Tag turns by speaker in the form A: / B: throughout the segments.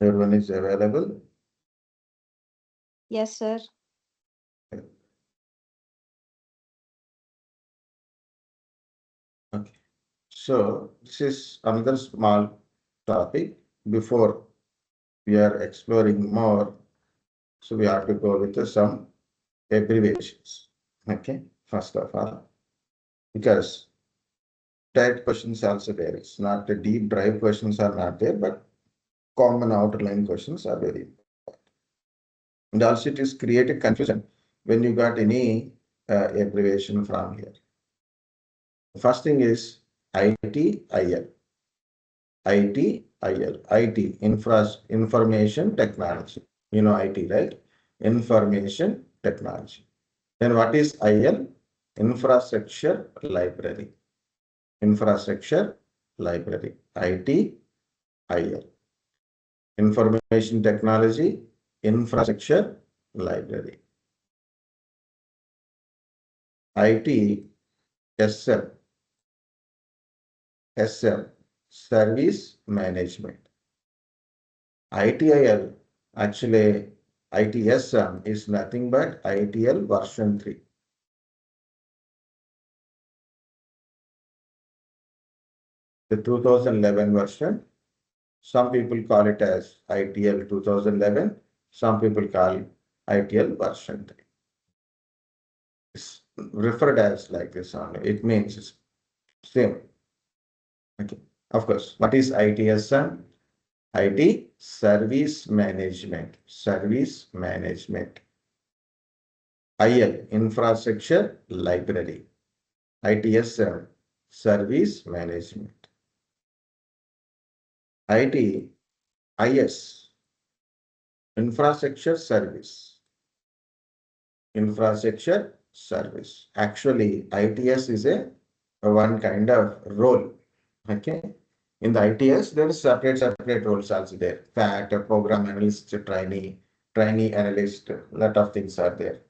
A: Everyone is available?
B: Yes, sir.
A: Okay. So this is another small topic. Before we are exploring more, so we have to go with some abbreviations. Okay, first of all, because tight questions also there. It's not the deep dive questions are not there, but common outline questions are very important. And also it is created confusion when you got any abbreviation from here. The first thing is ITIL. IT, Information Technology. You know IT, right? Information Technology. Then what is IL? Infrastructure Library. Infrastructure Library. ITIL. Information Technology, Infrastructure Library. ITSM. Service Management. ITIL, actually, ITSM is nothing but ITIL version 3. The 2011 version. Some people call it as ITIL 2011. Some people call it ITIL version 3. It's referred as like this only. It means it's same. Okay. Of course, what is ITSM? IT Service Management. Service Management. IL Infrastructure Library. ITSM Service Management. ITIS Infrastructure Service. Infrastructure Service. Actually, ITS is a one kind of role. Okay. In the ITS, there is separate roles also there. FAT, program analyst, trainee analyst, lot of things are there.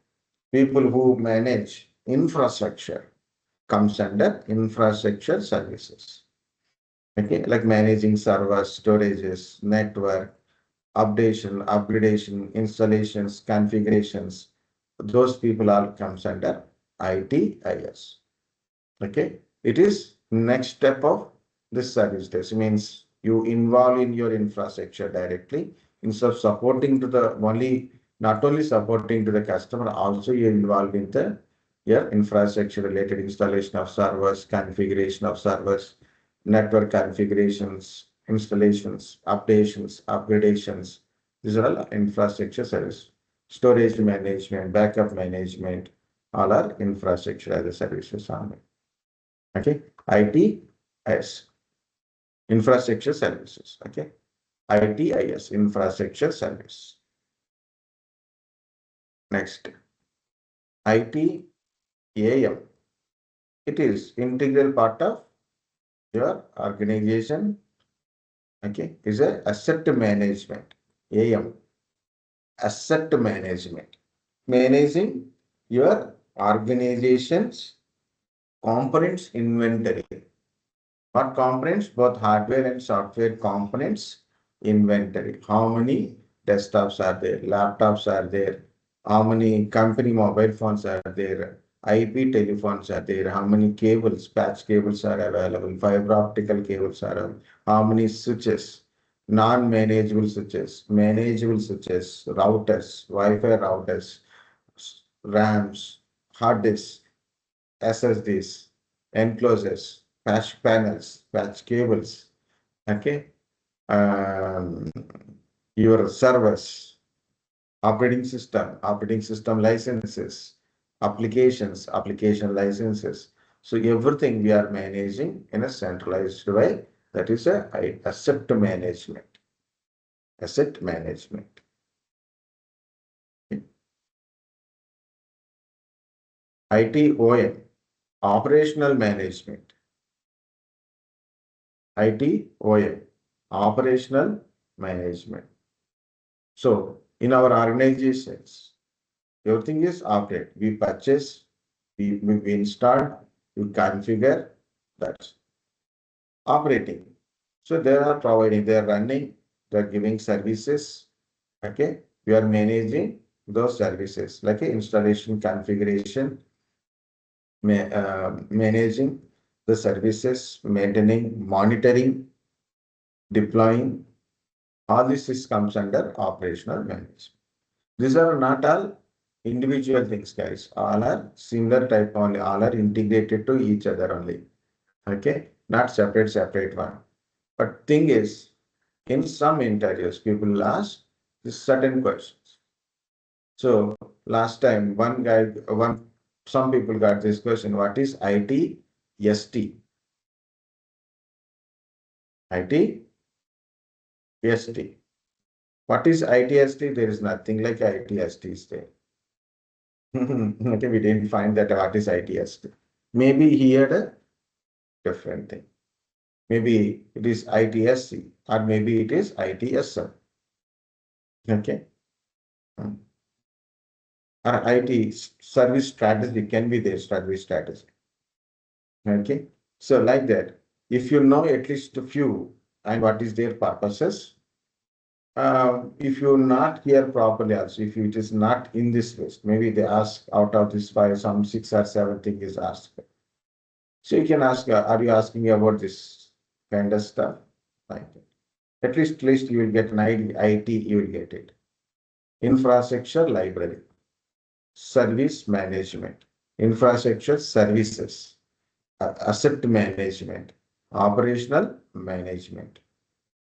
A: People who manage infrastructure comes under infrastructure services. Okay, like managing servers, storages, network, upgradation, installations, configurations. Those people all comes under ITIS. Okay, it is next step of this service desk. Means you involve in your infrastructure directly instead of supporting to the not only supporting to the customer, also you involve in the your infrastructure related installation of servers, configuration of servers, network configurations, installations, upgradations. These are all infrastructure service. Storage management, backup management, all are infrastructure as a services only. Okay, ITIS, infrastructure services. Okay, ITIS, infrastructure service. Next, ITAM. It is integral part of your organization. Okay, is a asset management. AM, asset management, managing your organization's components inventory. What components? Both hardware and software components inventory. How many desktops are there? Laptops are there? How many company mobile phones are there? IP telephones are there? How many cables, patch cables are available? Fiber optical cables are available? How many switches? Non-manageable switches, manageable switches, routers, Wi-Fi routers, RAMs, hard disks, SSDs, enclosures, patch panels, patch cables, okay, um, your servers, operating system licenses, application licenses. So everything we are managing in a centralized way. That is a asset management. Asset management. ITOM, operational management. ITOM, operational management. So in our organizations, everything is operate. We purchase, we install, we configure, that's operating. So they are providing, they are running they're giving services. Okay, we are managing those services like installation, configuration, managing the services, maintaining, monitoring, deploying. All this is comes under operational management. These are not all individual things, guys. All are similar type only. All are integrated to each other only. Okay, not separate one. But thing is, in some interviews, people ask this certain questions. So last time, some people got this question: what is ITST? ITST. What is ITST? There is nothing like ITST there. Okay, we didn't find that what is ITST. Maybe he had a different thing. Maybe it is ITSC or maybe it is ITSM. Okay. Or IT service strategy can be their service strategy. Okay. So like that, if you know at least a few and what is their purposes, if you not hear properly also, if it is not in this list, maybe they ask out of this five, some 6 or 7 things is asked. So you can ask, are you asking about this kind of stuff? Like that. At least you will get an IT, you will get it. Infrastructure library, service management, infrastructure services, asset management, operational management,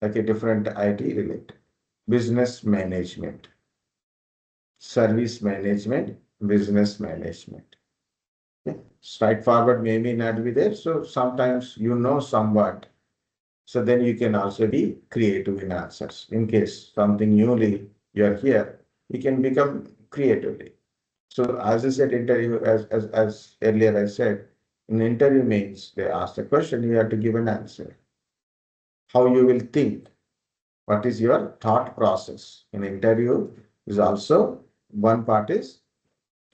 A: like a different IT related, business management, service management, business management. Okay. Straightforward maybe not be there. So sometimes you know somewhat. So then you can also be creative in answers. In case something newly you are here, you can become creatively. So as I said, interview, as earlier I said, in interview means they ask a question, you have to give an answer. How you will think, what is your thought process? In interview is also one part is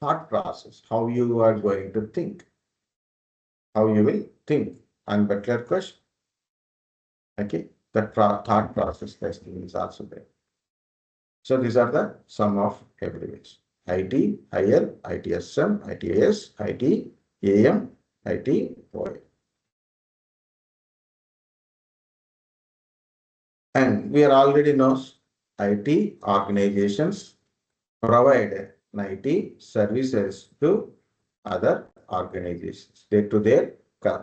A: thought process, how you are going to think, how you will think, and better question. Okay, the thought process testing is also there. So these are the sum of abbreviations. IT, IL, ITSM, ITAS, ITAM, ITOL. And we are already knows IT organizations provide IT services to other organizations, to their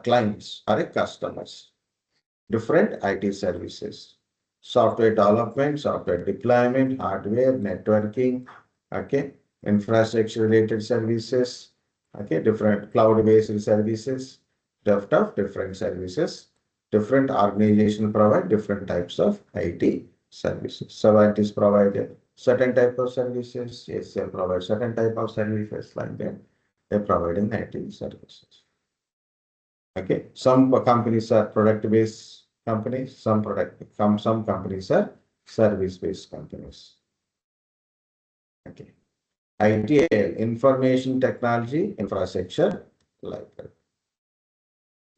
A: clients or customers. Different IT services, software development, software deployment, hardware, networking, okay, infrastructure related services, okay, different cloud-based services, different services, different organizations provide different types of IT services. Scientists provide certain type of services, yes, they provide certain type of services like that. They're providing IT services. Okay, some companies are product-based companies, some companies are service-based companies. Okay, ITIL, information technology infrastructure library.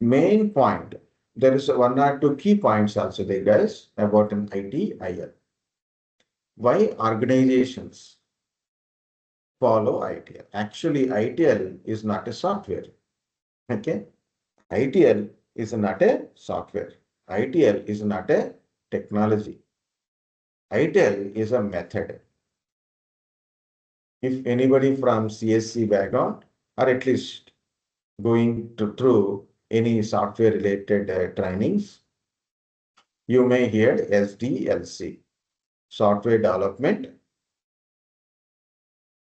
A: Main point, there is 1 or 2 key points also there, guys, about an ITIL. Why organizations follow ITIL? Actually, ITIL is not a software. Okay. ITIL is not a software. ITIL is not a technology. ITIL is a method. If anybody from CSC background or at least going through any software related trainings, you may hear SDLC, software development.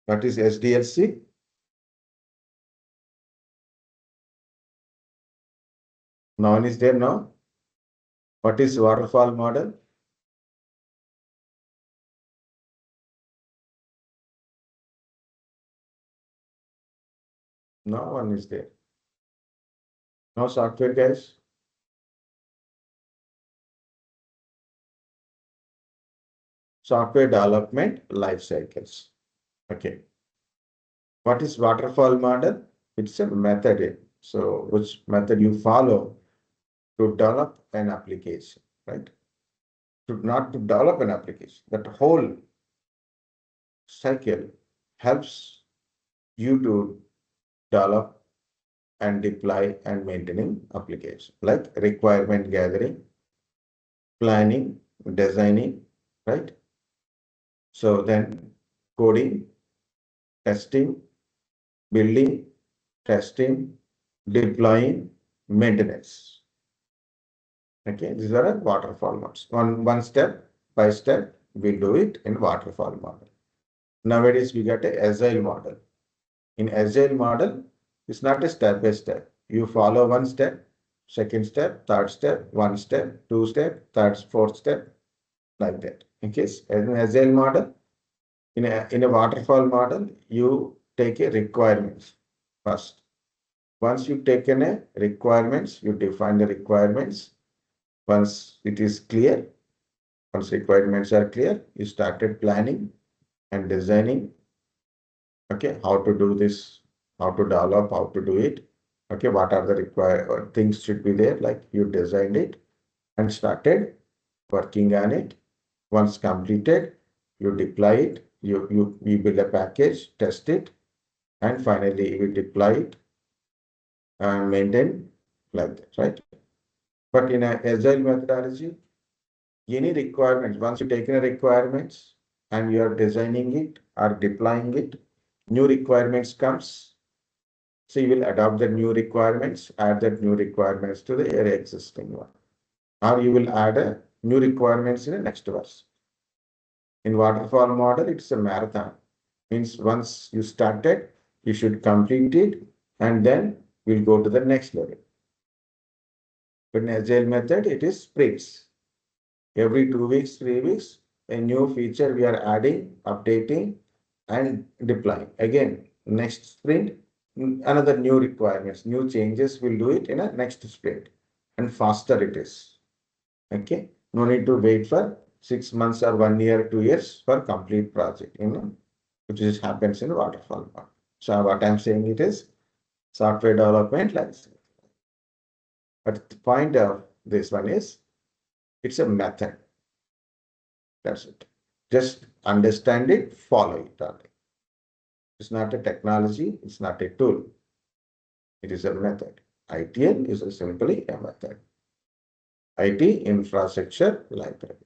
A: What is SDLC? No one is there now. What is waterfall model? No one is there. No software guys. Software development life cycles. Okay. What is waterfall model? It's a method. So which method you follow to develop an application, right? not to develop an application. That whole cycle helps you to develop and deploy and maintaining application like requirement gathering, planning, designing, right? So then coding, testing, building, testing, deploying, maintenance. Okay, these are waterfall modes. One step by step, we do it in waterfall model. Nowadays, we got a agile model. In agile model, it's not a step by step. You follow one step, second step, third step, one step, two step, third, fourth step, like that. Okay, in agile model, in a waterfall model, you take a requirements first. Once you take in a requirements, you define the requirements. Once it is clear, once requirements are clear, you started planning and designing. Okay, how to do this, how to develop, how to do it. Okay, what are the required things should be there, like you designed it and started working on it. Once completed, you deploy it, you build a package, test it, and finally you deploy it and maintain like that, right? But in an agile methodology, any requirements, once you take in a requirements and you are designing it or deploying it, new requirements comes. So you will adopt the new requirements, add that new requirements to the existing one. Or you will add a new requirements in the next verse. In waterfall model, it's a marathon. Means once you started, you should complete it and then we'll go to the next level. But in agile method, it is sprints. Every 2 weeks, 3 weeks, a new feature we are adding, updating, and deploying. Again, next sprint, another new requirements, new changes, we'll do it in a next sprint. And faster it is. Okay. No need to wait for 6 months or 1 year, 2 years for complete project, which is happens in waterfall. So what I'm saying it is software development license. But the point of this one is it's a method. That's it. Just understand it, follow it. It's not a technology, it's not a tool. It is a method. ITIL is simply a method. IT infrastructure library.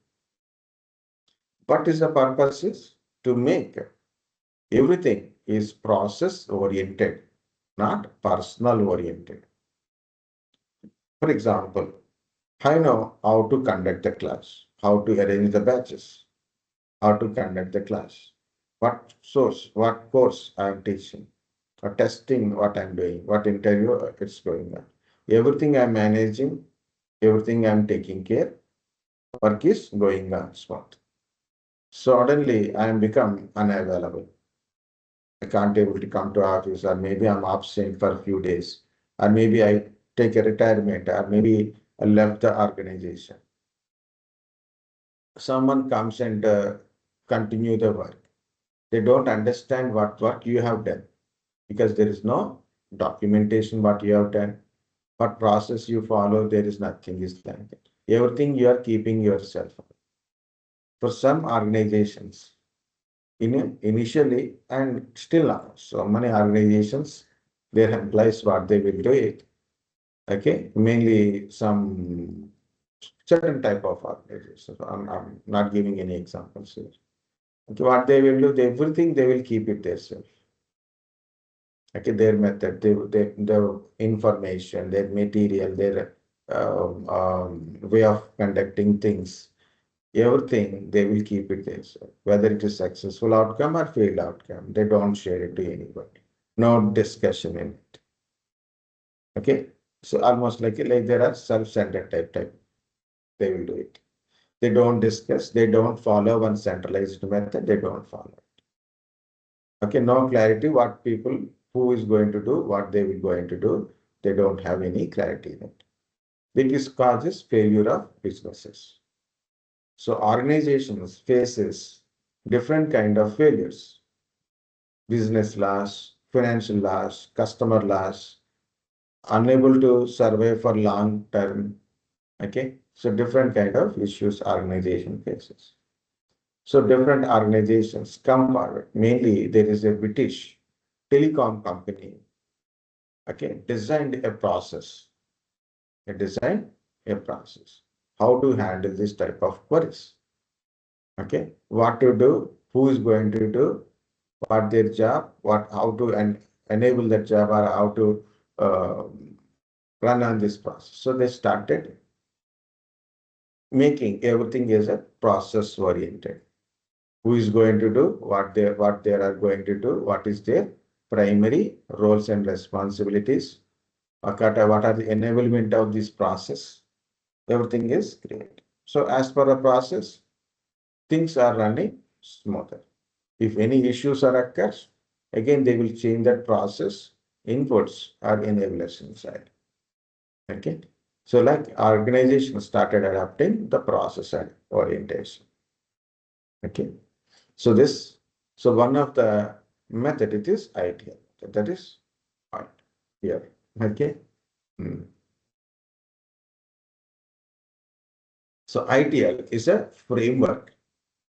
A: What is the purpose is to make everything is process oriented, not personal oriented. For example, I know how to conduct the class, how to arrange the batches, how to conduct the class, what source, what course I am teaching, or testing what I'm doing, what interview it's going on. Everything I'm managing, everything I'm taking care, work is going on smooth. Suddenly I am become unavailable. I can't able to come to office, or maybe I'm absent for a few days, or maybe I take a retirement, or maybe I left the organization. Someone comes and continue the work. They don't understand what work you have done because there is no documentation what you have done, what process you follow. There is nothing is like that. Everything you are keeping yourself. For some organizations, initially and still now, so many organizations, their employees what they will do it. Okay, mainly some certain type of organizations. I'm not giving any examples here. Okay, what they will do, everything they will keep it themselves. Okay, their method, their information, their material, their way of conducting things, everything they will keep it themselves. Whether it is successful outcome or failed outcome, they don't share it to anybody. No discussion in it. Okay, so almost like there are self-centered type. They will do it. They don't discuss. They don't follow one centralized method. They don't follow. Okay, no clarity what people who is going to do, what they will going to do. They don't have any clarity in it. This causes failure of businesses. So organizations faces different kind of failures. Business loss, financial loss, customer loss, unable to survive for long term. Okay, So different kind of issues organization faces. So different organizations come forward. Mainly there is a British telecom company, okay, designed a process. It designed a process. How to handle this type of queries. Okay, what to do, who is going to do, what their job, how to enable that job or how to uh, run on this process. So they started making everything as a process oriented. Who is going to do what they are going to do, what is their primary roles and responsibilities, what are the enablement of this process. Everything is created. So as per the process, things are running smoother. If any issues are occurs, again they will change that process inputs or enablers inside. Okay. So like organizations started adapting the process and orientation. Okay. So so one of the method it is ITIL. That is point here. Okay. Hmm. So ITIL is a framework.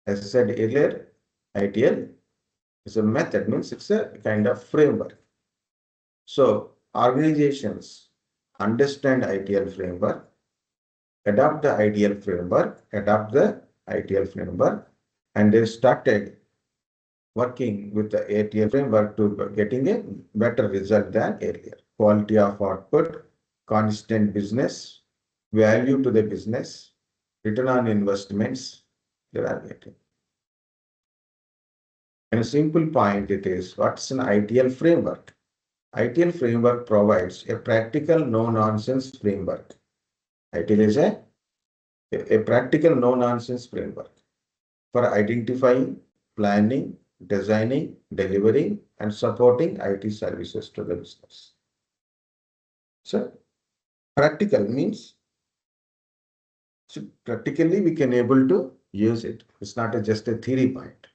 A: As I said earlier, ITIL is a method, means it's a kind of framework. So organizations understand ITIL framework, adopt the ITIL framework, and they started working with the ITIL framework to getting a better result than earlier. Quality of output, constant business, value to the business, return on investments, they are getting. And a simple point it is, what's an ITIL framework? ITIL framework provides a practical no-nonsense framework. ITIL is a practical no-nonsense framework for identifying, planning, designing, delivering, and supporting IT services to the business. So practical means, so practically we can able to use it. It's not just a theory point.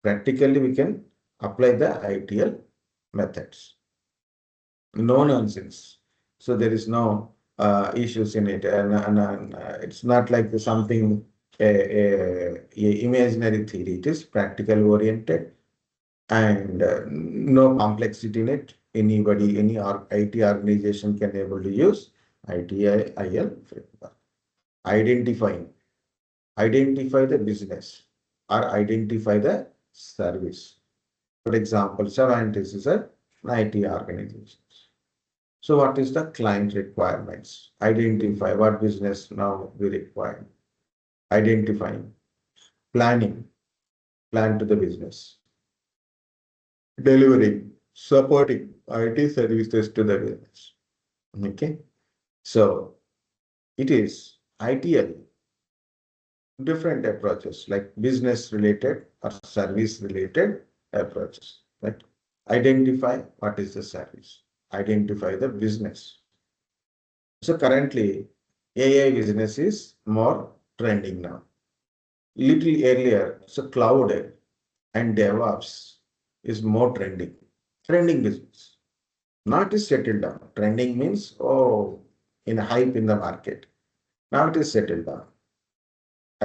A: Practically we can apply the ITIL methods. No nonsense. So there is no issues in it, and it's not like something a imaginary theory. It is practical oriented and no complexity in it. Anybody, any IT organization can able to use ITIL framework. Identify the business or identify the service. For example, Savantis is an IT organization. So what is the client requirements? Identify what business now we require. Identifying, planning, plan to the business. Delivering, supporting IT services to the business. Okay. So it is ITIL, different approaches like business related or service related approaches. Right? Identify what is the service. Identify the business. So currently, AI business is more trending now. Little earlier, so cloud and DevOps is more trending. Trending business. Not is settled down. Trending means, oh, in a hype in the market. Now it is settled down.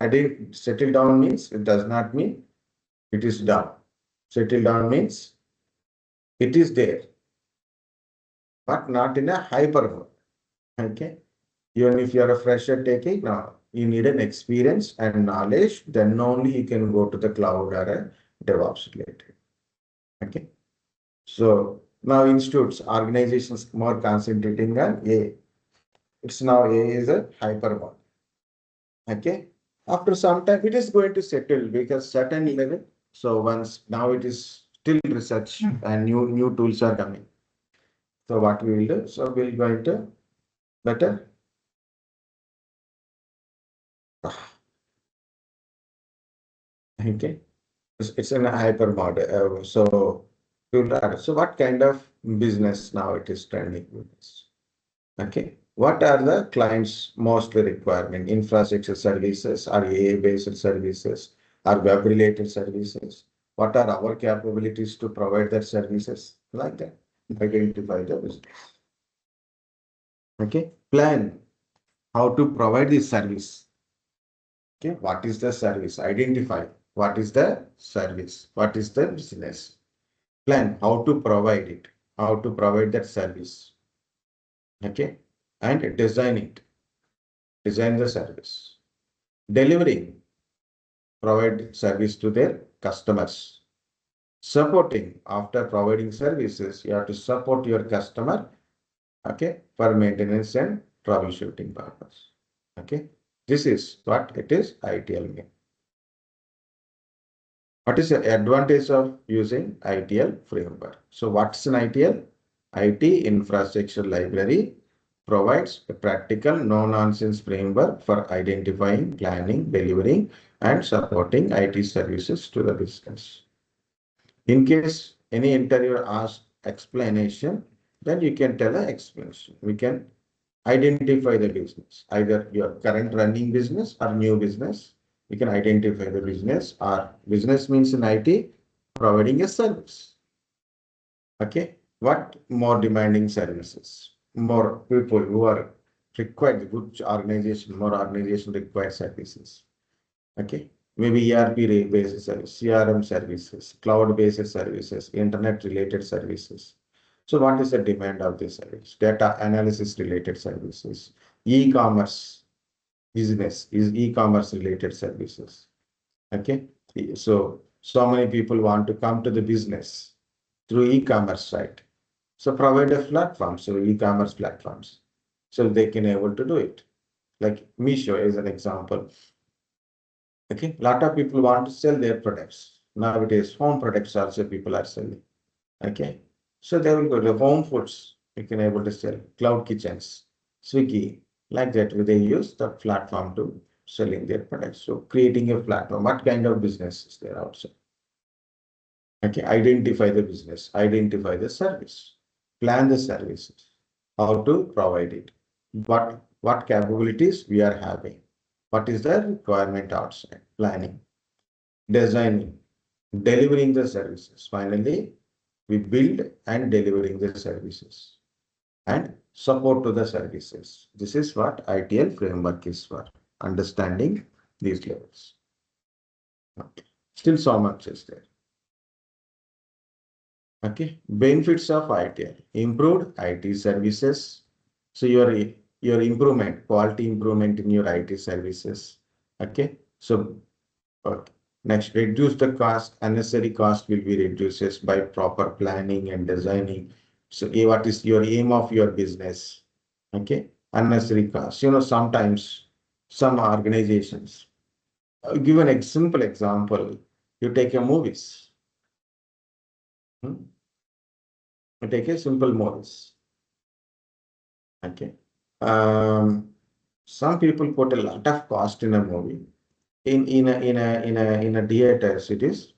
A: I did settle down means it does not mean it is down. Settle down means it is there, but not in a hyper mode. Okay. Even if you are a fresher taking now, you need an experience and knowledge, then only you can go to the cloud or a DevOps related. Okay. So now institutes, organizations more concentrating on A. It's now A is a hyper mode. Okay. After some time, it is going to settle because certain level. So once now it is still research and new tools are coming. So what we will do? So we'll going to better. Okay. It's in a hyper mode. So what kind of business now it is trending with this? Okay. What are the clients mostly requirement? Infrastructure services or AI-based services or web-related services? What are our capabilities to provide that services? Like that. Identify the business. Okay. Plan. how to provide the service. Okay, what is the service? Identify what is the service, what is the business. Plan how to provide it, how to provide that service. Okay, and design it, design the service. Delivering, provide service to their customers. Supporting, after providing services, you have to support your customer, okay, for maintenance and troubleshooting purpose. Okay, this is what it is ITIL mean. What is the advantage of using ITIL framework? So what's an ITIL? IT Infrastructure Library provides a practical, no-nonsense framework for identifying, planning, delivering, and supporting IT services to the business. In case any interviewer asks explanation, then you can tell an explanation. We can identify the business, either your current running business or new business. We can identify the business, or business means in IT, providing a service. Okay, what more demanding services? More people who are required, good organization, more organization required services. Okay, maybe ERP-based service, CRM services, cloud-based services, internet-related services. So what is the demand of this service? Data analysis related services, e-commerce business is e-commerce related services. Okay, so many people want to come to the business through e-commerce site. So provide a platform, so e-commerce platforms, so they can able to do it. Like Meesho is an example. Okay, lot of people want to sell their products. Nowadays, home products also people are selling. Okay, so they will go to home foods. You can able to sell cloud kitchens, Swiggy, like that. They use the platform to selling their products. So creating a platform. What kind of business is there outside? Okay, identify the business, identify the service, plan the services, how to provide it, what capabilities we are having, what is the requirement outside, planning, designing, delivering the services. Finally, we build and delivering the services and support to the services. This is what ITIL framework is for, understanding these levels. Okay. Still so much is there. Okay, benefits of ITIL, improved IT services. So your improvement, quality improvement in your IT services. Okay, so okay. Next, reduce the cost. Unnecessary cost will be reduced by proper planning and designing. So what is your aim of your business? Okay, unnecessary cost. Sometimes some organizations, I'll give an simple example. You take a movies. You take a simple movies. Okay. Some people put a lot of cost in a movie. In a theaters, it is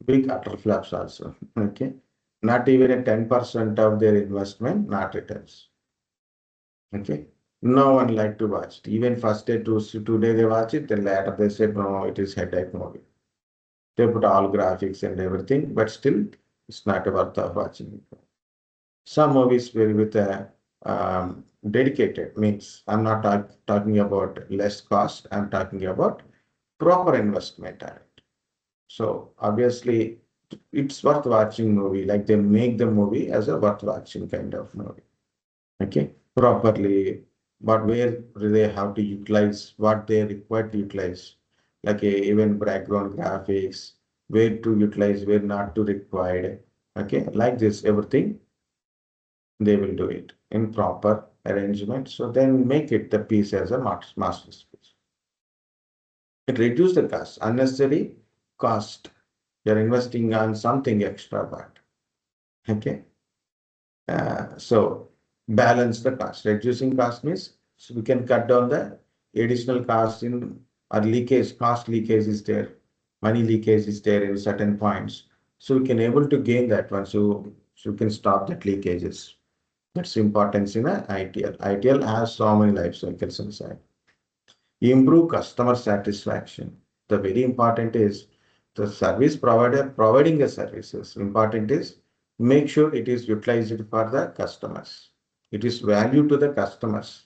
A: big utter flops also. Okay. Not even a 10% of their investment, not returns. Okay. No one like to watch it. Even first day, 2 day they watch it, then later they said, no, it is headache movie. They put all graphics and everything, but still it's not worth of watching it. Some movies with a dedicated, means I'm not talking about less cost, I'm talking about proper investment on it. So obviously it's worth watching movie, like they make the movie as a worth watching kind of movie. Okay, properly, but where do they have to utilize what they require to utilize, like even background graphics, where to utilize, where not to required. Okay, like this, everything they will do it in proper arrangement. So then make it the piece as a masterpiece. It reduces the cost, unnecessary cost. You're investing on something extra, but okay. So balance the cost. Reducing cost means so we can cut down the additional cost in our leakage. Cost leakage is there, money leakage is there in certain points. So we can able to gain that one. So we can stop that leakages. That's importance in a ITIL. ITIL has so many life cycles inside. Improve customer satisfaction. The very important is the service provider providing the services. Important is make sure it is utilized for the customers. It is value to the customers.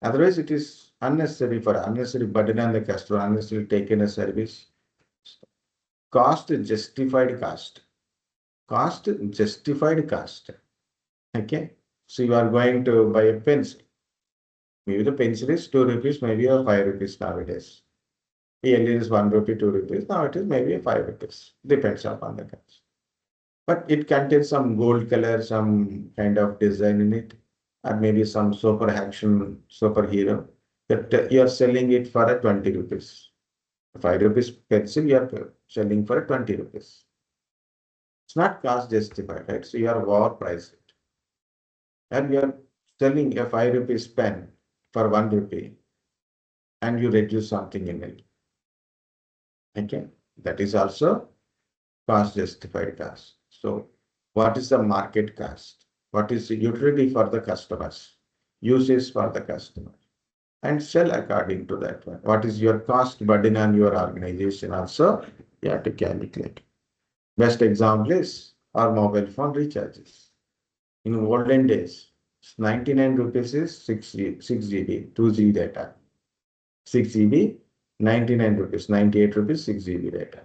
A: Otherwise, it is unnecessary for unnecessary burden on the customer, unnecessary taken a service. Cost justified cost. Cost justified cost. Okay. So you are going to buy a pencil. Maybe the pencil is 2 rupees, maybe a 5 rupees nowadays. Earlier is 1 rupee, 2 rupees. Now it is maybe a 5 rupees. Depends upon the cost. But it contains some gold color, some kind of design in it, or maybe some super action superhero that you are selling it for a 20 rupees. 5 rupees pencil, you are selling for 20 rupees. It's not cost justified, right? So you are overpriced it. And you are selling a 5 rupees pen for 1 rupee and you reduce something in it. Okay. That is also cost justified cost. So what is the market cost? What is the utility for the customers? Uses for the customer? And sell according to that one. What is your cost burden on your organization also? You have to calculate. Best example is our mobile phone recharges. In olden days, 99 rupees is 6 GB, 2 GB data. 6 GB, 99 rupees, 98 rupees, 6 GB data.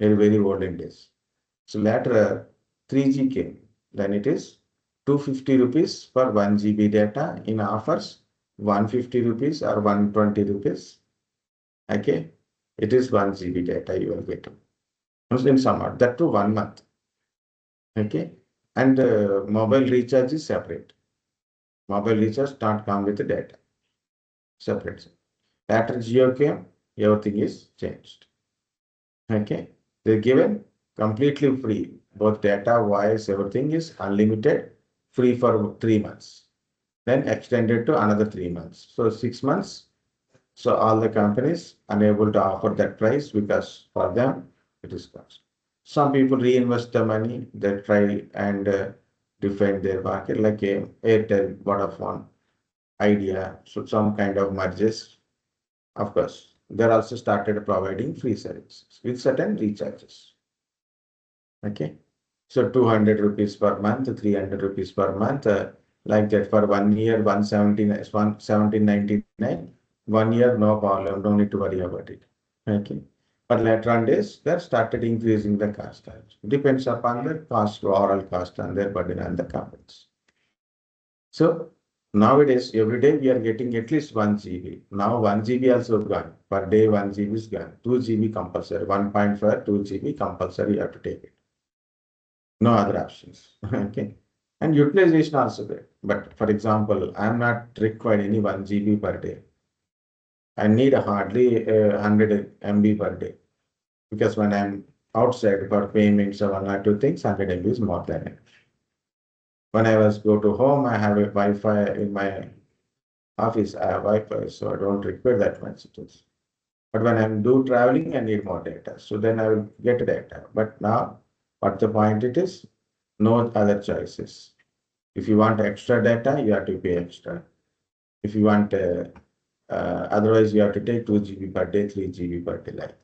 A: Very olden days. So later 3G came. Then it is 250 rupees for 1 GB data in offers, 150 rupees or 120 rupees. Okay. It is 1 GB data you will get in summer. That to 1 month. Okay. And mobile recharge is separate. Mobile recharge not come with the data. Separate. After Jio came, everything is changed. Okay. They're given completely free. Both data, voice, everything is unlimited, free for 3 months. Then extended to another 3 months. So 6 months. So all the companies unable to offer that price because for them it is cost. Some people reinvest the money, they try and defend their market like Airtel, Vodafone, Idea, so some kind of merges. Of course, they also started providing free services with certain recharges. Okay. So 200 rupees per month, 300 rupees per month, like that for 1 year, 1799. 1 year, no problem, don't need to worry about it. Okay. But later on days, they started increasing the cost. Depends upon the cost, overall cost and their burden on the companies. So nowadays, every day we are getting at least 1 GB. Now 1 GB also gone. Per day 1 GB is gone. 2 GB compulsory. 1.5, 2 GB compulsory you have to take it. No other options. Okay. And utilization also there. But for example, I am not required any 1 GB per day. I need hardly 100 MB per day. Because when I'm outside for payments or 1 or 2 things, 100 MB is more than it. When I was go to home, I have a Wi-Fi in my office. I have Wi-Fi, so I don't require that much. But when I'm do traveling, I need more data. So then I will get data. But now, what the point it is? No other choices. If you want extra data, you have to pay extra. If you want, otherwise you have to take 2 GB per day, 3 GB per day. Like.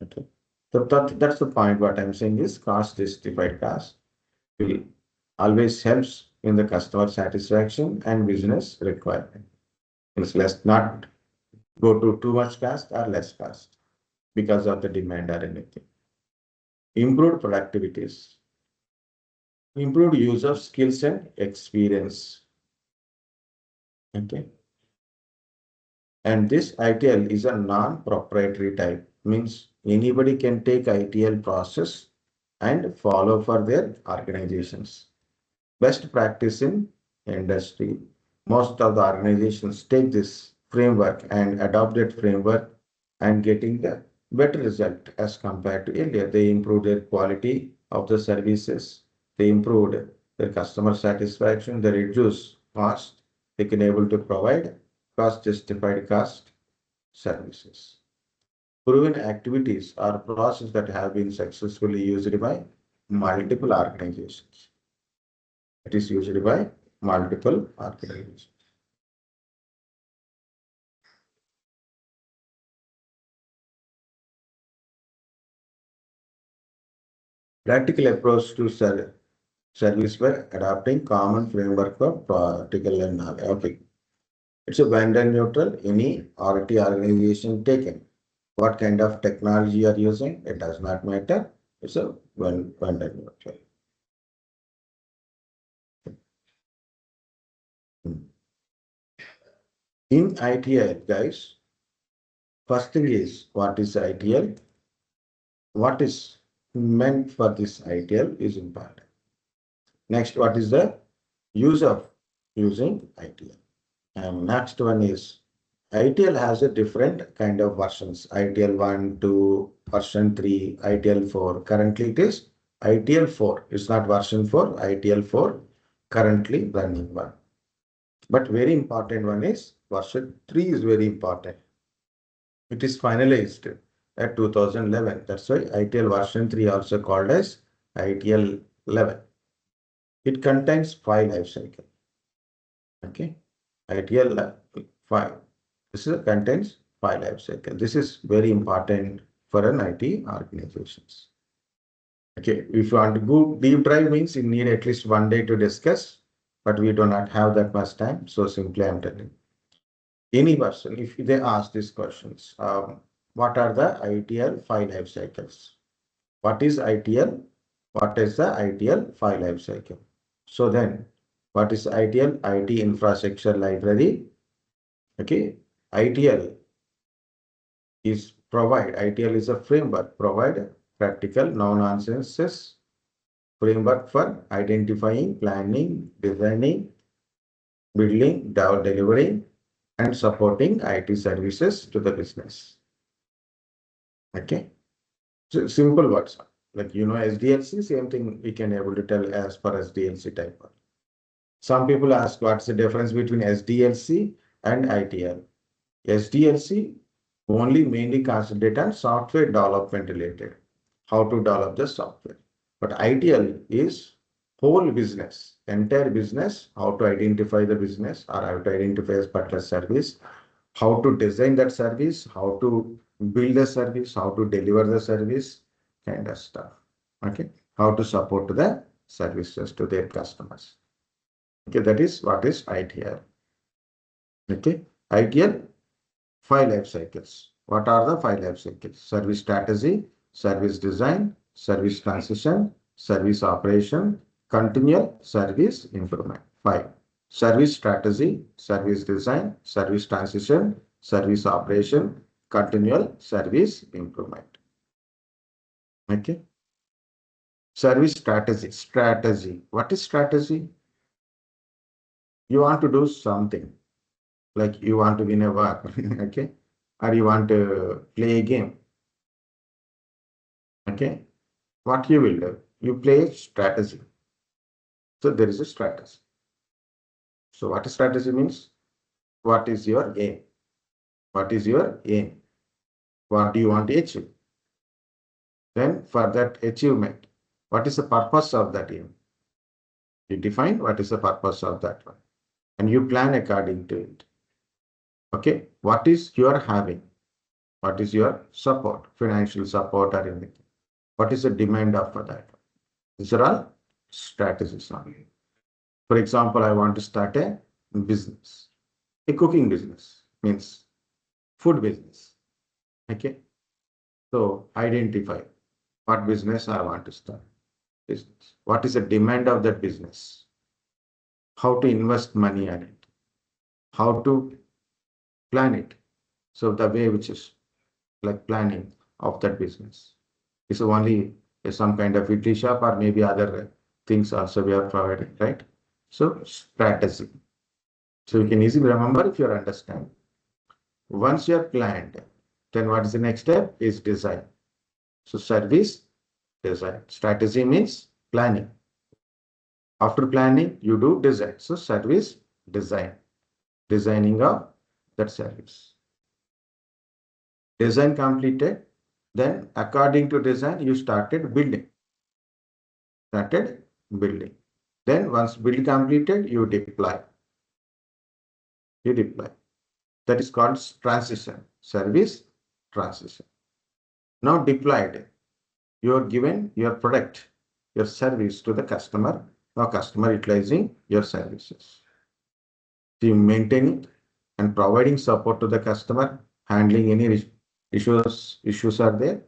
A: Okay. So that's the point. What I'm saying is cost justified cost will always helps in the customer satisfaction and business requirement. It's less not go to too much cost or less cost because of the demand or anything. Improved productivities. Improved use of skills and experience. Okay. And this ITIL is a non-proprietary type, means anybody can take ITIL process and follow for their organizations. Best practice in industry. Most of the organizations take this framework and adopt that framework and getting the better result as compared to earlier. They improved their quality of the services. They improved their customer satisfaction. They reduce cost. They can able to provide cost justified cost services. Proven activities are processes that have been successfully used by multiple organizations. It is used by multiple organizations. Practical approach to service by adopting common framework for practical and knowledge. Okay. It's a vendor neutral, any RT organization taken. What kind of technology you are using, it does not matter. It's a vendor neutral. In ITIL, guys, first thing is what is ITIL? What is meant for this ITIL is important. Next, what is the use of using ITIL? And next one is ITIL has a different kind of versions. ITIL 1, 2, version 3, ITIL 4. Currently it is ITIL 4. It's not version 4, ITIL 4 currently running one. But very important one is version 3 is very important. It is finalized at 2011. That's why ITIL version 3 also called as ITIL 11. It contains 5 life cycle. Okay. ITIL 5. This is contains 5 life cycle. This is very important for an IT organizations. Okay. If you want to go deep dive means you need at least 1 day to discuss, but we do not have that much time. So simply I'm telling. Any person, if they ask these questions, what are the ITIL 5 life cycles? What is ITIL? What is the ITIL 5 life cycle? So then, what is ITIL? IT infrastructure library. Okay, ITIL is ITIL is a framework, provide practical, no-nonsense framework for identifying, planning, designing, building, delivering, and supporting IT services to the business. Okay, so simple words like SDLC, same thing we can able to tell as per SDLC type. Some people ask what's the difference between SDLC and ITIL. SDLC only mainly concentrate on software development related, how to develop the software. But ITIL is whole business, entire business, how to identify the business or how to identify a particular service, how to design that service, how to build the service, how to deliver the service, kind of stuff. Okay, how to support the services to their customers. Okay, that is what is ITIL. Okay, ITIL 5 life cycles. What are the 5 life cycles? Service strategy, service design, service transition, service operation, continual service improvement. 5. Service strategy, service design, service transition, service operation, continual service improvement. Okay. Service strategy. Strategy. What is strategy? You want to do something. Like you want to win a war. Okay. Or you want to play a game. Okay. What you will do? You play strategy. So there is a strategy. So what strategy means? What is your aim? What is your aim? What do you want to achieve? Then for that achievement, what is the purpose of that aim? You define what is the purpose of that one. And you plan according to it. Okay. What is your having? What is your support? Financial support or anything? What is the demand of that? These are all strategies only. For example, I want to start a business, a cooking business, means food business. Okay. So identify what business I want to start. Business. What is the demand of that business? How to invest money on it? How to plan it? So the way which is like planning of that business is only some kind of idli shop or maybe other things also we are providing, right? So strategy. So you can easily remember if you understand. Once you are planned, then what is the next step? Is design. So service design. Strategy means planning. After planning, you do design. So service design. Designing of that service. Design completed. Then according to design, you started building. Then once build completed, you deploy. That is called transition. Service transition. Now deployed. You are given your product, your service to the customer. Now customer utilizing your services. So you maintain it and providing support to the customer, handling any issues are there.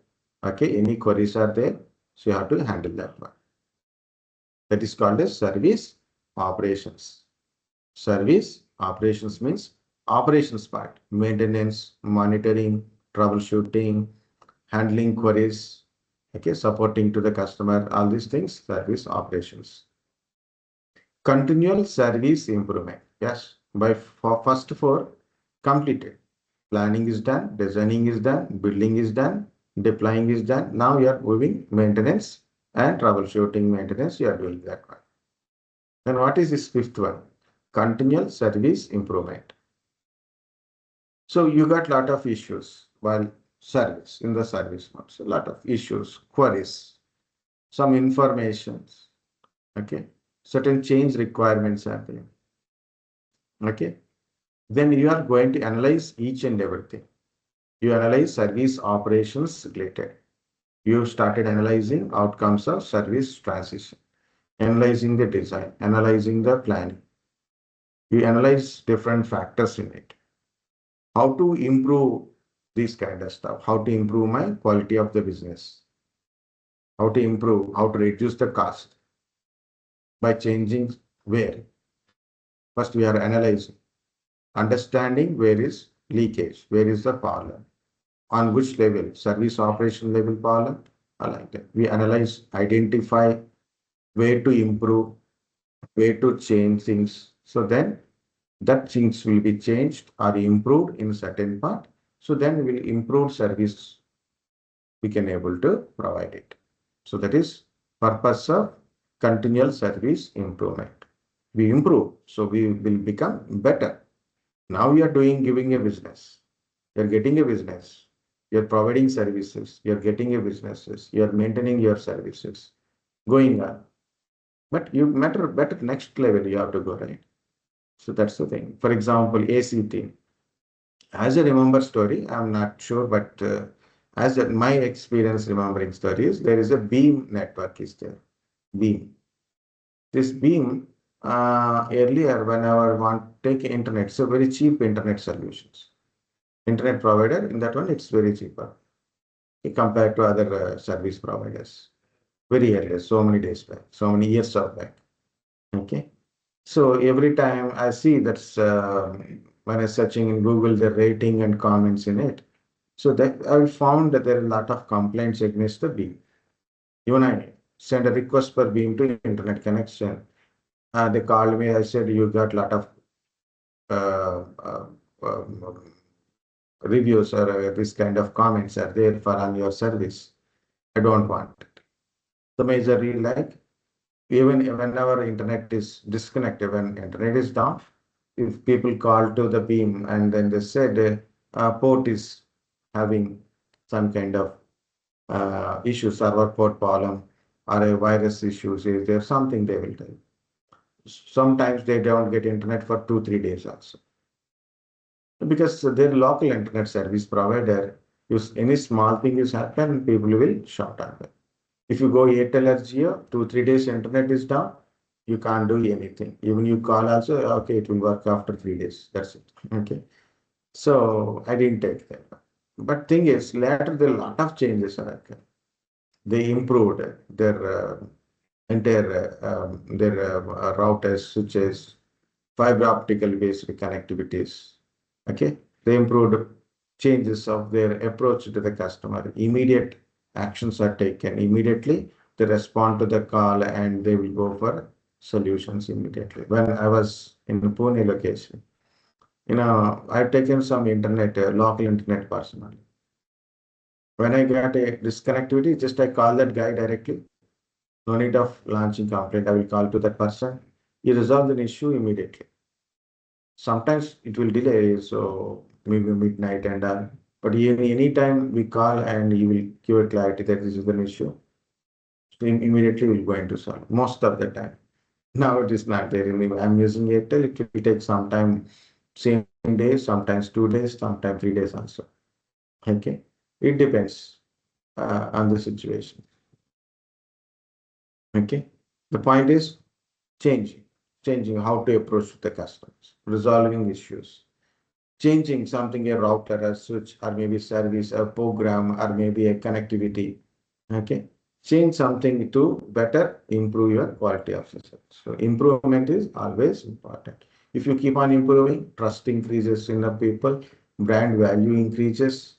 A: Okay, any queries are there. So you have to handle that one. That is called as service operations. Service operations means operations part, maintenance, monitoring, troubleshooting, handling queries, okay, supporting to the customer, all these things, service operations. Continual service improvement. Yes, by first four completed. Planning is done, designing is done, building is done, deploying is done. Now you are moving maintenance and troubleshooting maintenance. You are doing that one. Then what is this fifth one? Continual service improvement. So you got lot of issues while service in the service mode. So lot of issues, queries, some informations. Okay, certain change requirements are there. Okay, then you are going to analyze each and everything. You analyze service operations related. You started analyzing outcomes of service transition, analyzing the design, analyzing the planning. You analyze different factors in it. How to improve this kind of stuff, how to improve my quality of the business, how to improve, how to reduce the cost by changing where. First, we are analyzing, understanding where is leakage, where is the problem, on which level, service operation level problem, I like that. We analyze, identify where to improve, where to change things. So then that things will be changed or improved in certain part. So then we will improve service we can able to provide it. So that is purpose of continual service improvement. We improve, so we will become better. Now we are giving a business. You are getting a business. You are providing services. You are getting a businesses. You are maintaining your services. Going on. But you matter better next level you have to go, right? So that's the thing. For example, ACT. As I remember story, I'm not sure, but my experience remembering stories, there is a beam network is there. Beam. This beam, earlier whenever I want to take internet, so very cheap internet solutions. Internet provider, in that one, it's very cheaper compared to other service providers. Very early, so many days back, so many years of back. Okay. So every time I see that's when I searching in Google, the rating and comments in it. So that I found that there are a lot of complaints against the beam. Even I sent a request for beam to internet connection. They called me. I said, you got a lot of uh, uh, um, reviews or this kind of comments are there for on your service. I don't want it. The majorly like even whenever internet is disconnected, when internet is down, if people call to the beam and then they said port is having some kind of issue, server port problem or a virus issues, is there something they will tell. Sometimes they don't get internet for 2-3 days also. Because their local internet service provider, if any small thing is happen, people will shout at them. If you go ITIL or Jio, 2-3 days internet is down, you can't do anything. Even you call also, okay, it will work after 3 days. That's it. Okay. So I didn't take that. But thing is, later there are a lot of changes are occurring. They improved their entire routers, switches, fiber optical based connectivities. Okay, they improved changes of their approach to the customer. Immediate actions are taken immediately. They respond to the call and they will go for solutions immediately. When I was in the Pune location, I've taken some internet, local internet personally. When I got a disconnectivity, just I call that guy directly. No need of launching complaint. I will call to that person. He resolves an issue immediately. Sometimes it will delay, so maybe midnight and but any time we call and he will give a clarity that this is an issue. So immediately we'll go into solve most of the time. Now it is not there. I'm using Airtel. It will take some time, same day, sometimes 2 days, sometimes 3 days also. Okay, it depends on the situation. Okay, the point is changing how to approach the customers, resolving issues. changing something, a router, a switch, or maybe service, a program, or maybe a connectivity. Okay. Change something to better improve your quality of system. So improvement is always important. If you keep on improving, trust increases in the people, brand value increases,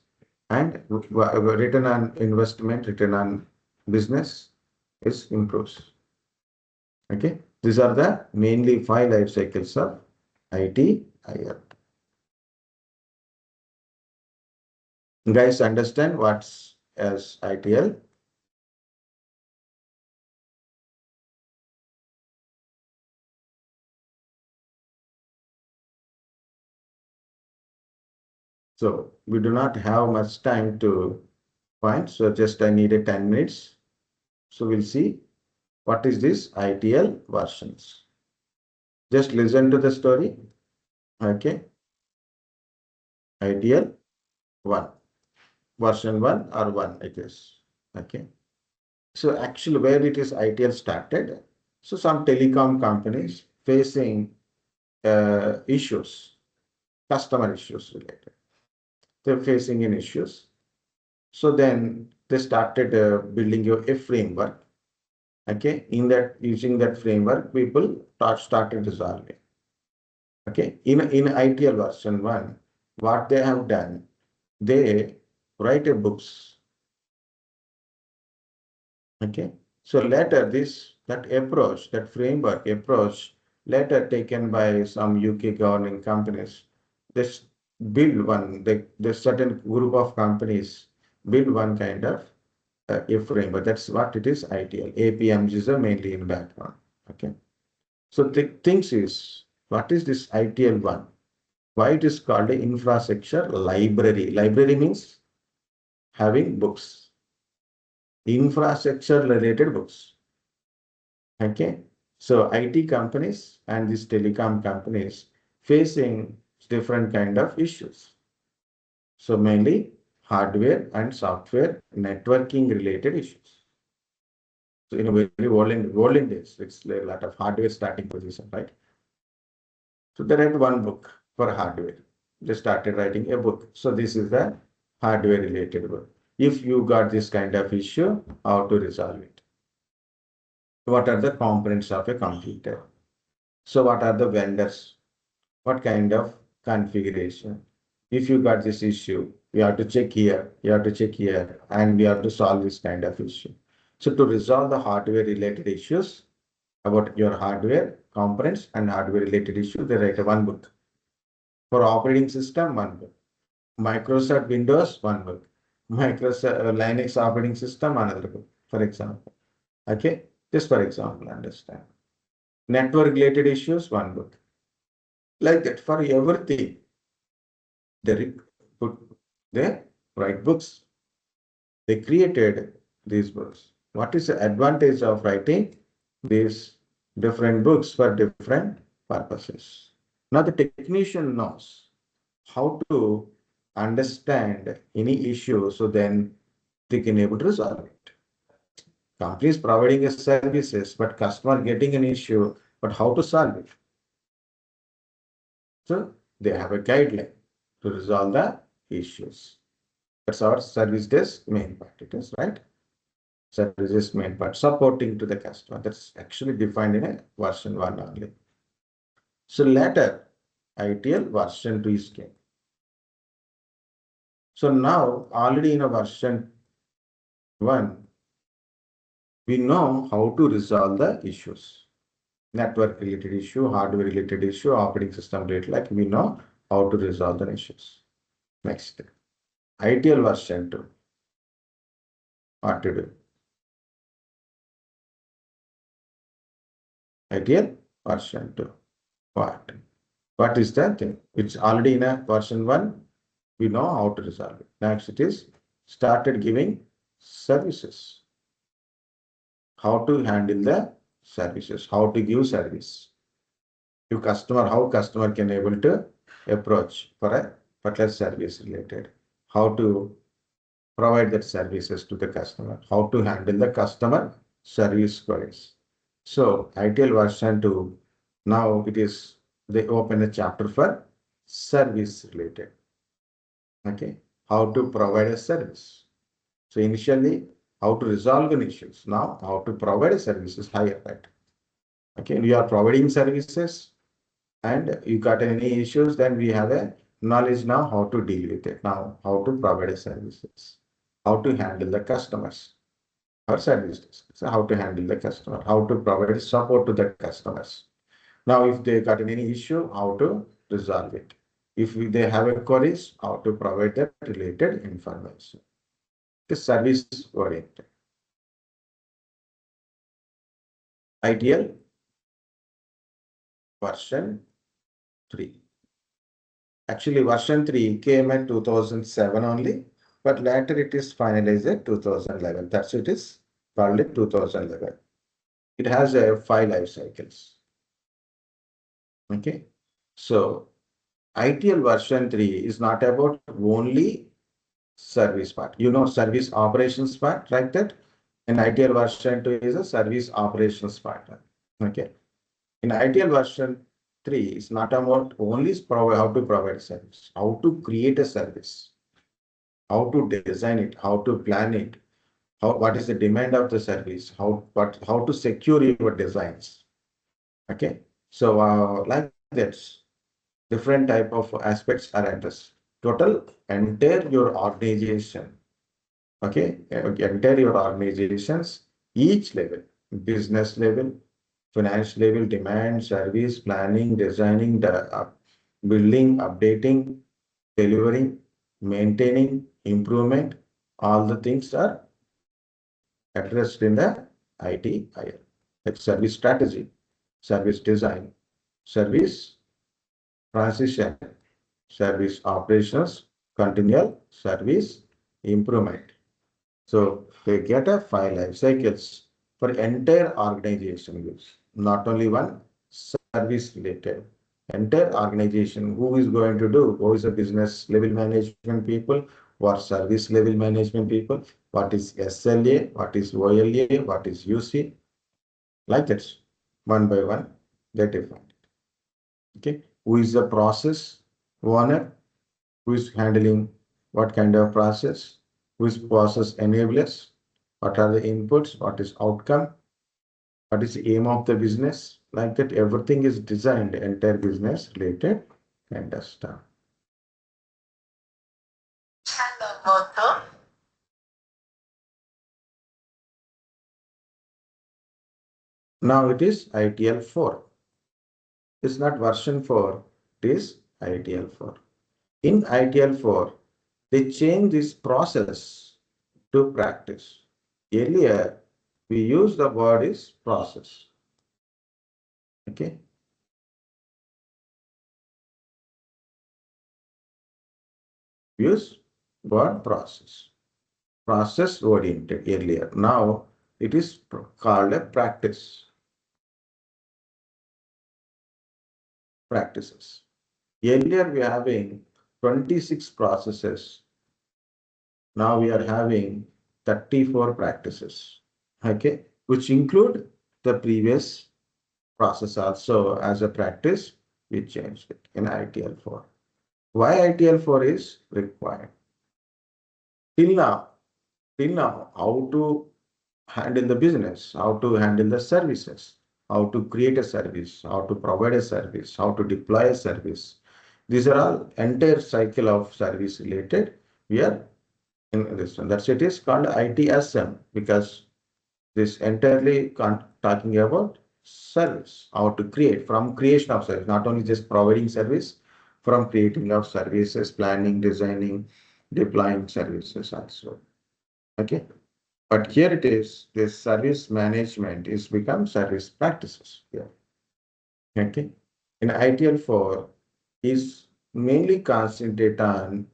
A: and return on investment, return on business is improves. Okay. These are the mainly 5 life cycles of ITIL. Guys, understand what's as ITIL? So we do not have much time to find. So just I needed 10 minutes. So we'll see what is this ITIL versions. Just listen to the story. Okay. ITIL 1. Version 1 or 1 it is. Okay. So actually where it is ITIL started. So some telecom companies facing issues, customer issues related. They're facing in issues. So then they started building a framework. Okay, in that using that framework, people started resolving. Okay, in ITIL version 1, what they have done, they write a books. Okay, so later that approach, that framework approach, later taken by some UK governing companies, this build one, the certain group of companies build one kind of a framework. That's what it is, ITIL. APMs is mainly in background. Okay. So the things is, what is this ITIL one? Why it is called an infrastructure library? Library means having books, infrastructure related books. Okay. So IT companies and these telecom companies facing different kind of issues. So mainly hardware and software networking related issues. So in a very olden days, it's a lot of hardware starting position, right? So they write one book for hardware. They started writing a book. So this is the hardware related book. If you got this kind of issue, how to resolve it? What are the components of a computer? So what are the vendors? What kind of configuration? If you got this issue, you have to check here, you have to check here, and we have to solve this kind of issue. So to resolve the hardware related issues about your hardware components and hardware related issues, they write one book. For operating system, one book. Microsoft Windows, one book. Microsoft Linux operating system, another book, for example. Okay, just for example, understand. Network related issues, one book. Like that, for everything, they put they write books. They created these books. What is the advantage of writing these different books for different purposes? Now the technician knows how to understand any issue, so then they can able to resolve it. Company is providing a services, but customer getting an issue, but how to solve it? So they have a guideline to resolve the issues. That's our service desk main part. It is right. Service desk main part supporting to the customer. That's actually defined in a version 1 only. So later, ITIL version 2 is came. So now already in a version 1, we know how to resolve the issues. Network related issue, hardware related issue, operating system related, like we know how to resolve the issues. Next, ITIL version 2. What to do? ITIL version 2. What? What is that thing? It's already in a version 1. We know how to resolve it. Next, it is started giving services. How to handle the services, how to give service. To customer, how customer can able to approach for a particular service related. How to provide that services to the customer. How to handle the customer service queries. So ITIL version 2, now it is, they open a chapter for service related. Okay, how to provide a service. So initially, how to resolve an issues. Now, how to provide a service is higher, right? Okay, we are providing services, and you got any issues, then we have a knowledge now how to deal with it. Now, how to provide a services, how to handle the customers or services. So how to handle the customer, how to provide support to the customers. Now, if they got any issue, how to resolve it. If they have a queries, how to provide that related information. The service oriented. ITIL version 3. Actually, version 3 came at 2007 only, but later it is finalized at 2011. That's it is called it 2011. It has a 5 life cycles. Okay. So ITIL version 3 is not about only service part. You know, service operations part, right? That in ITIL version 2 is a service operations part. Okay. In ITIL version 3, it's not about only how to provide service, how to create a service, how to design it, how to plan it, what is the demand of the service, how to secure your designs. Okay. So like that, different type of aspects are addressed. Total entire your organization. Okay, entire your organizations, each level, business level, finance level, demand, service, planning, designing, building, updating, delivering, maintaining, improvement, all the things are addressed in the ITIL, like service strategy, service design, service transition, service operations, continual service improvement. So they get a 5 life cycles for entire organization use, not only one service related. Entire organization, who is going to do, who is the business level management people, what service level management people, what is SLA, what is OLA, what is UC, like that, one by one, they define it. Okay, who is the process owner, who is handling what kind of process, who is process enablers, what are the inputs, what is outcome, what is the aim of the business, like that everything is designed, entire business related kind of stuff. Now it is ITIL 4. It's not version 4, it is ITIL 4. In ITIL 4, they change this process to practice. Earlier, we use the word is process. Okay. Use word process. Process oriented earlier. Now it is called a practice. Practices. Earlier we are having 26 processes. Now we are having 34 practices. Okay, which include the previous process also as a practice. We changed it in ITIL 4. Why ITIL 4 is required? Till now, how to handle the business, how to handle the services, how to create a service, how to provide a service, how to deploy a service. These are all entire cycle of service related. We are in this one. That's it is called ITSM because this entirely talking about service, how to create from creation of service, not only just providing service, from creating of services, planning, designing, deploying services also. Okay. But here it is, this service management is become service practices here. Okay. In ITIL 4 is mainly concentrate on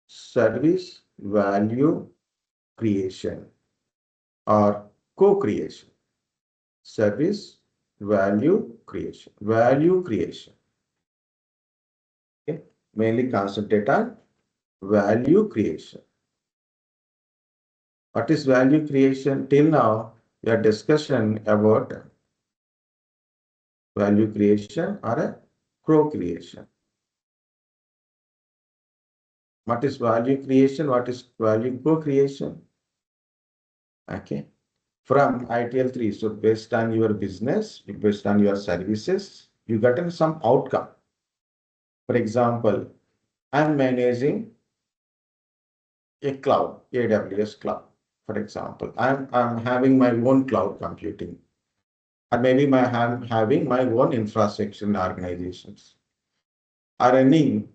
A: service value creation or co-creation. Service value creation. Value creation. Okay. Mainly concentrate on value creation. What is value creation? Till now, we are discussion about value creation or a co-creation. What is value creation? What is value co-creation? Okay. From ITIL 3, so based on your business, based on your services, you get some outcome. For example, I'm managing a cloud, AWS cloud. For example, I'm having my own cloud computing, or maybe I'm having my own infrastructure in organizations. Are running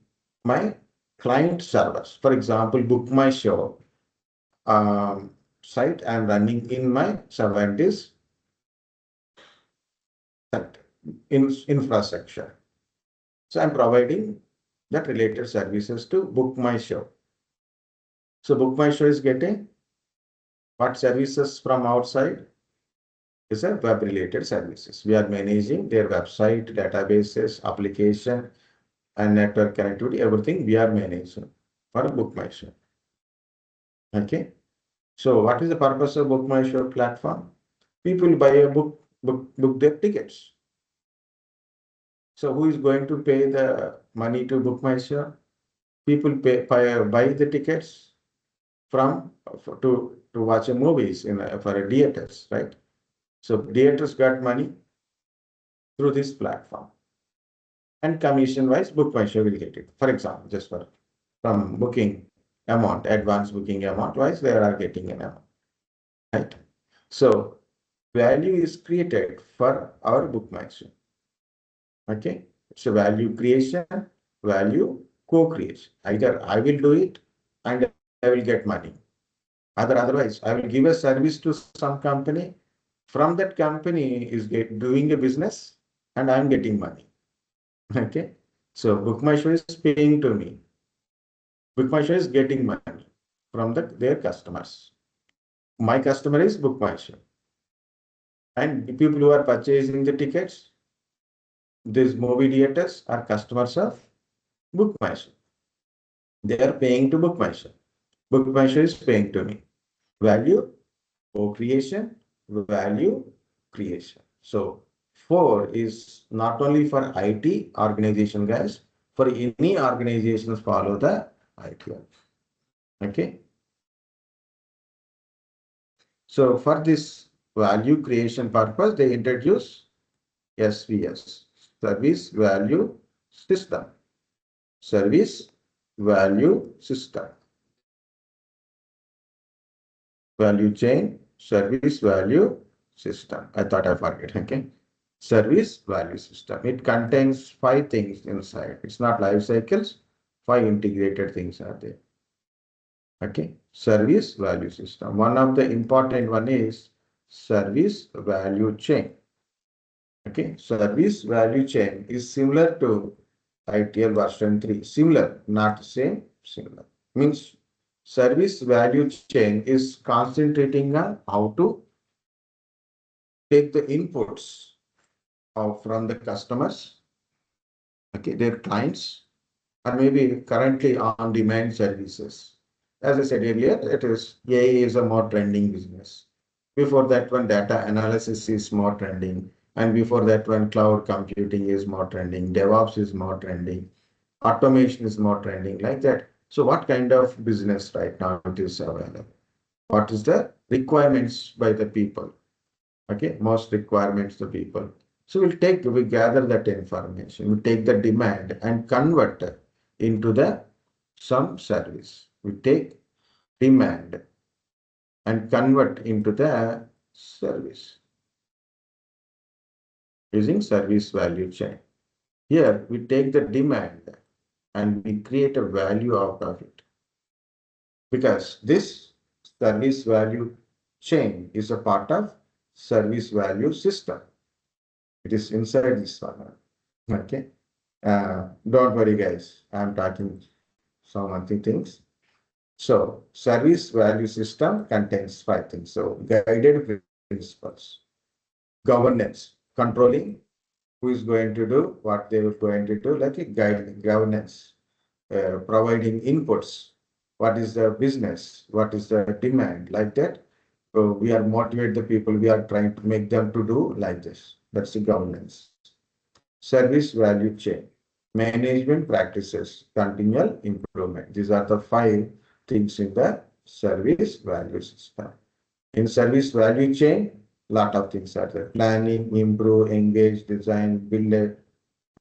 A: my client servers. For example, Book My Show site I'm running in my Savantis infrastructure. So I'm providing that related services to Book My Show. So Book My Show is getting what services from outside is a web related services. We are managing their website, databases, application, and network connectivity, everything we are managing for Book My Show. Okay. So what is the purpose of Book My Show platform? People buy a book their tickets. So who is going to pay the money to Book My Show? People buy the tickets from to watch a movies for a theaters, right? So theaters got money through this platform, and commission wise, Book My Show will get it. For example, just for from booking amount, advance booking amount wise, they are getting an amount, right? So value is created for our Book My Show. Okay, so value creation, value co-creation. Either I will do it and I will get money. Otherwise, I will give a service to some company. From that company is doing a business and I'm getting money. Okay, so Book My Show is paying to me. Book My Show is getting money from their customers. My customer is Book My Show. And the people who are purchasing the tickets, these movie theaters are customers of Book My Show. They are paying to Book My Show. Book My Show is paying to me. Value, co-creation, value creation. So 4 is not only for IT organization, guys, for any organizations follow the ITIL. Okay. So for this value creation purpose, they introduce SVS, Service Value System. Service Value System. Value chain, service value system. I thought I forget. Okay. Service value system. It contains 5 things inside. It's not life cycles. 5 integrated things are there. Okay. Service value system. One of the important one is service value chain. Okay. Service value chain is similar to ITIL version 3. Similar, not same, similar. Means service value chain is concentrating on how to take the inputs from the customers, okay, their clients, or maybe currently on demand services. As I said earlier, it is AI is a more trending business. Before that one, data analysis is more trending. And before that one, cloud computing is more trending. DevOps is more trending. Automation is more trending like that. So what kind of business right now it is available? What is the requirements by the people? Okay, most requirements to people. So we gather that information, we take the demand and convert into the some service. We take demand and convert into the service using service value chain. Here we take the demand and we create a value out of it, because this service value chain is a part of service value system. It is inside this one. Okay. Don't worry, guys. I'm talking so many things. So, service value system contains 5 things. So, guided principles, governance, controlling who is going to do what they were going to do, like a guide governance, providing inputs. What is the business? What is the demand? Like that. So we are motivate the people. We are trying to make them to do like this. That's the governance. Service value chain. management practices, continual improvement. These are the 5 things in the service value system. In service value chain, lot of things are there. Planning, improve, engage, design, build it,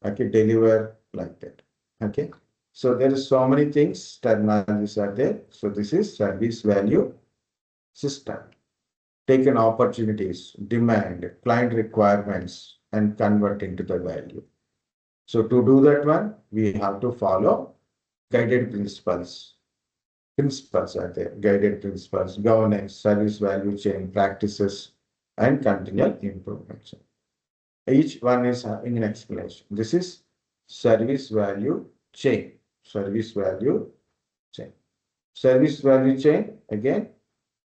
A: okay, deliver, like that. Okay. So there is so many things, terminologies are there. So this is service value system. Taken opportunities, demand, client requirements, and convert into the value. So to do that one, we have to follow guided principles. Principles are there, guided principles, governance, service value chain, practices, and continual improvement. Each one is having an explanation. This is service value chain. Service value chain. Service value chain, again,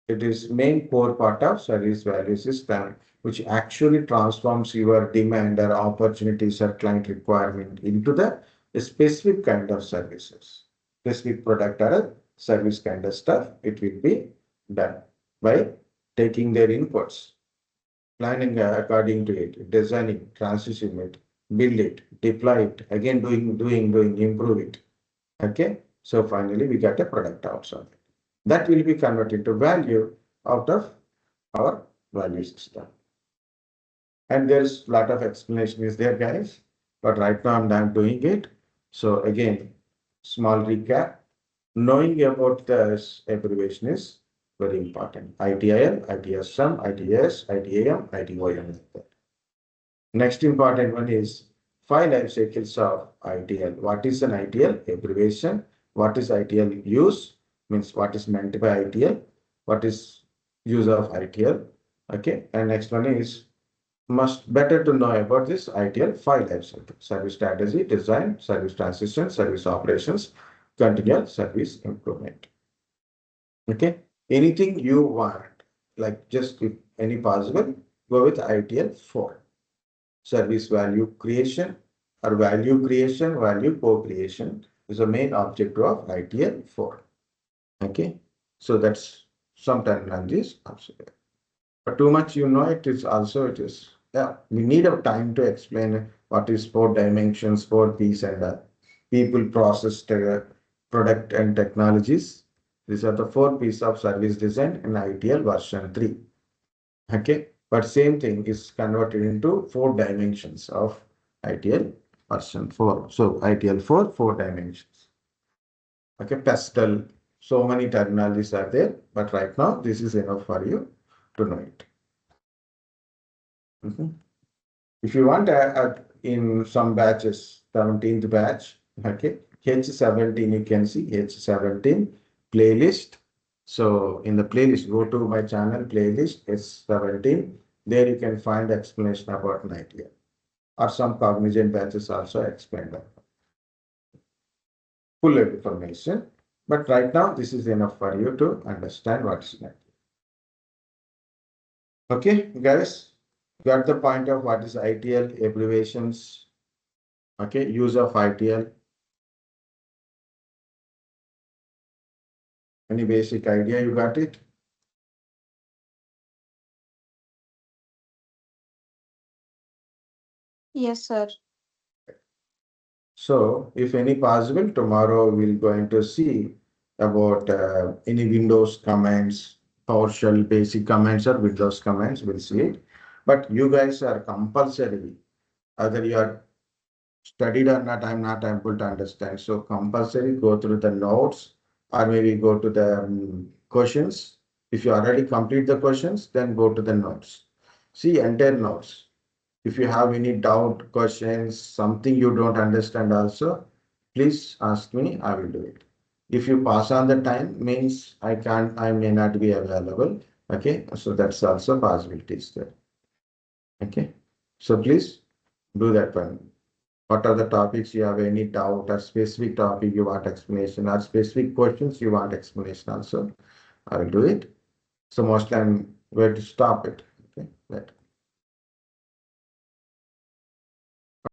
A: it is main core part of service value system, which actually transforms your demand or opportunities or client requirement into the specific kind of services, specific product or a service kind of stuff. It will be done by taking their inputs, planning according to it, designing, transition it, build it, deploy it, again doing, improve it. Okay. So finally we get a product outside. That will be converted to value out of our value system. And there's a lot of explanation is there, guys. But right now I'm not doing it. So again, small recap. Knowing about this abbreviation is very important. ITIL, ITSM, ITS, ITAM, ITOM. Next important one is 5 life cycles of ITIL. What is an ITIL abbreviation? What is ITIL use? Means what is meant by ITIL? What is use of ITIL? Okay. And next one is must better to know about this ITIL 5 life cycle. Service strategy, design, service transition, service operations, continual service improvement. Okay. Anything you want, like just if any possible, go with ITIL 4. Service value creation or value creation, value co-creation is the main objective of ITIL 4. Okay. So that's some terminologies also there. But too much you know it is also it is. Yeah, we need a time to explain what is 4 dimensions, 4 P's and people, process, product and technologies. These are the 4 P's of service design in ITIL version 3. Okay. But same thing is converted into 4 dimensions of ITIL version 4. So ITIL 4, 4 dimensions. Okay, pastel. So many terminologies are there, but right now this is enough for you to know it. If you want in some batches, 17th batch, okay, H17 you can see H17 playlist. So in the playlist, go to my channel playlist H17. There you can find explanation about an idea. Or some cognizant batches also explain that. Full information. But right now, this is enough for you to understand what is an idea. Okay, guys, got the point of what is ITIL, abbreviations, okay, use of ITIL. Any basic idea you got it?
B: Yes, sir.
A: So if any possible, tomorrow we're going to see about any Windows commands, PowerShell basic commands or Windows commands, we'll see it. But you guys are compulsory, either you are studied or not, I'm not able to understand. So compulsory go through the notes or maybe go to the questions. If you already complete the questions, then go to the notes. See entire notes. If you have any doubt, questions, something you don't understand also, please ask me, I will do it. If you pass on the time, means I may not be available. Okay, so that's also possibilities there. Okay, so please do that one. What are the topics you have any doubt or specific topic you want explanation or specific questions you want explanation also, I will do it. So mostly I'm going to stop it. Okay, right.